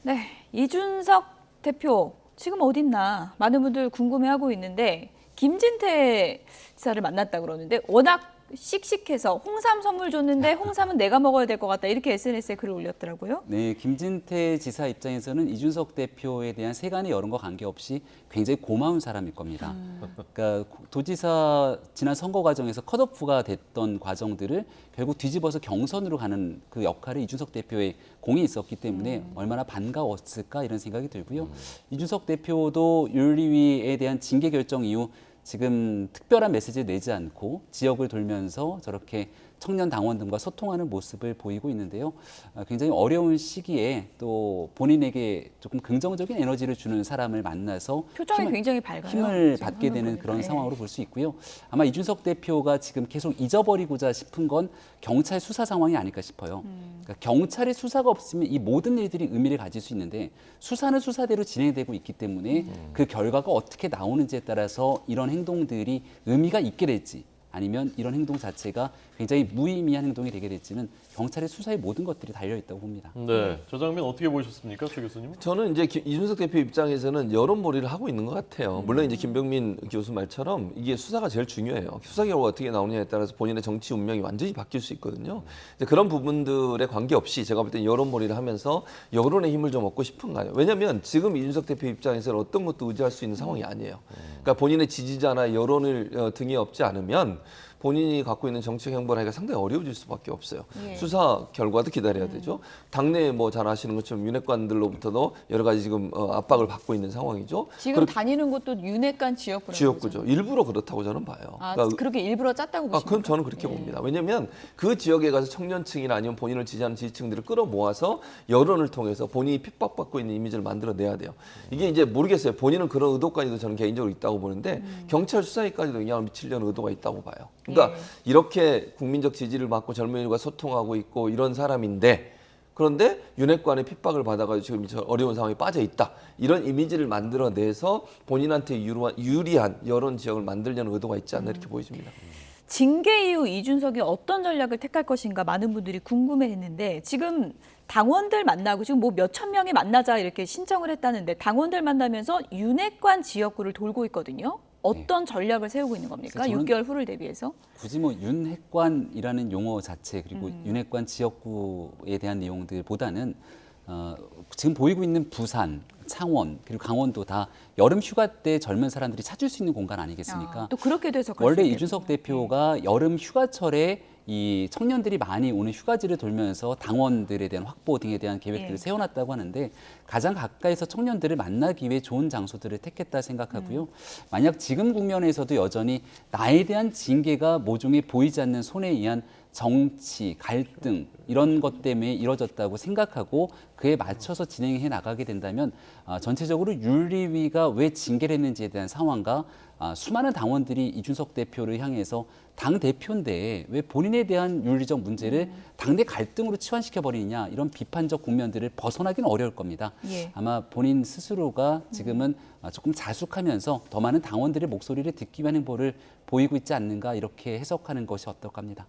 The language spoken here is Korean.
네, 이준석 대표 지금 어딨나 많은 분들 궁금해하고 있는데 김진태 지사를 만났다 그러는데 워낙 씩씩해서 홍삼 선물 줬는데 홍삼은 내가 먹어야 될 것 같다 이렇게 SNS에 글을 올렸더라고요. 네, 김진태 지사 입장에서는 이준석 대표에 대한 세간의 여론과 관계없이 굉장히 고마운 사람일 겁니다. 그러니까 도지사 지난 선거 과정에서 컷오프가 됐던 과정들을 결국 뒤집어서 경선으로 가는 그 역할에 이준석 대표의 공이 있었기 때문에 얼마나 반가웠을까 이런 생각이 들고요. 이준석 대표도 윤리위에 대한 징계 결정 이후 지금 특별한 메시지를 내지 않고 지역을 돌면서 저렇게 청년 당원들과 소통하는 모습을 보이고 있는데요. 굉장히 어려운 시기에 또 본인에게 조금 긍정적인 에너지를 주는 사람을 만나서 표정이 굉장히 밝아요. 힘을 지금 받게 되는 보니까. 그런 예. 상황으로 볼 수 있고요. 아마 이준석 대표가 지금 계속 잊어버리고자 싶은 건 경찰 수사 상황이 아닐까 싶어요. 그러니까 경찰의 수사가 없으면 이 모든 일들이 의미를 가질 수 있는데 수사는 수사대로 진행되고 있기 때문에 그 결과가 어떻게 나오는지에 따라서 이런 행동들이 의미가 있게 될지 아니면 이런 행동 자체가 굉장히 무의미한 행동이 되게 될지는 경찰의 수사의 모든 것들이 달려있다고 봅니다. 네, 저 장면 어떻게 보셨습니까, 최 교수님? 저는 이제 이준석 대표 입장에서는 여론몰이를 하고 있는 것 같아요. 물론 이제 김병민 교수 말처럼 이게 수사가 제일 중요해요. 수사 결과가 어떻게 나오느냐에 따라서 본인의 정치 운명이 완전히 바뀔 수 있거든요. 이제 그런 부분들에 관계없이 제가 볼 때 여론몰이를 하면서 여론의 힘을 좀 얻고 싶은가요? 왜냐하면 지금 이준석 대표 입장에서는 어떤 것도 의지할 수 있는 상황이 아니에요. 그러니까 본인의 지지자나 여론을 등에 업지 않으면 본인이 갖고 있는 정책 행보를 하기가 상당히 어려워질 수밖에 없어요. 예. 수사 결과도 기다려야 되죠. 당내에 뭐 잘 아시는 것처럼 윤핵관들로부터도 여러 가지 지금 압박을 받고 있는 상황이죠. 지금 다니는 곳도 윤핵관 지역구라고 지역구죠. 일부러 그렇다고 저는 봐요. 아, 그러니까 그렇게 일부러 짰다고 보십니까? 그건 저는 그렇게 봅니다. 왜냐하면 그 지역에 가서 청년층이나 아니면 본인을 지지하는 지지층들을 끌어모아서 여론을 통해서 본인이 핍박받고 있는 이미지를 만들어내야 돼요. 이게 이제 모르겠어요. 본인은 그런 의도까지도 저는 개인적으로 있다고 보는데 경찰 수사에까지도 영향을 미치려는 의도가 있다고 봐요. 그러니까 예. 이렇게 국민적 지지를 받고 젊은이들과 소통하고 있고 이런 사람인데 그런데 윤핵관의 핍박을 받아가지고 지금 저 어려운 상황에 빠져 있다. 이런 이미지를 만들어내서 본인한테 유리한 여론 지역을 만들려는 의도가 있지 않나 이렇게 보여집니다. 징계 이후 이준석이 어떤 전략을 택할 것인가 많은 분들이 궁금해했는데 지금 당원들 만나고 지금 뭐 몇천 명이 만나자 이렇게 신청을 했다는데 당원들 만나면서 윤핵관 지역구를 돌고 있거든요. 어떤 전략을 세우고 있는 겁니까? 저는 6개월 후를 대비해서? 굳이 뭐 윤핵관이라는 용어 자체 그리고 윤핵관 지역구에 대한 내용들보다는 지금 보이고 있는 부산, 창원 그리고 강원도 다 여름 휴가 때 젊은 사람들이 찾을 수 있는 공간 아니겠습니까? 또 그렇게 돼서 원래 이준석 대표가 여름 휴가철에 이 청년들이 많이 오는 휴가지를 돌면서 당원들에 대한 확보 등에 대한 계획들을 예. 세워놨다고 하는데 가장 가까이서 청년들을 만나기 위해 좋은 장소들을 택했다 생각하고요. 만약 지금 국면에서도 여전히 나에 대한 징계가 모종에 보이지 않는 손에 의한 정치, 갈등 이런 것 때문에 이뤄졌다고 생각하고 그에 맞춰서 진행해 나가게 된다면 전체적으로 윤리위가 왜 징계를 했는지에 대한 상황과 수많은 당원들이 이준석 대표를 향해서 당 대표인데 왜 본인에 대한 윤리적 문제를 당내 갈등으로 치환시켜 버리느냐 이런 비판적 국면들을 벗어나기는 어려울 겁니다. 예. 아마 본인 스스로가 지금은 조금 자숙하면서 더 많은 당원들의 목소리를 듣기 위한 행보를 보이고 있지 않는가 이렇게 해석하는 것이 어떨까 합니다.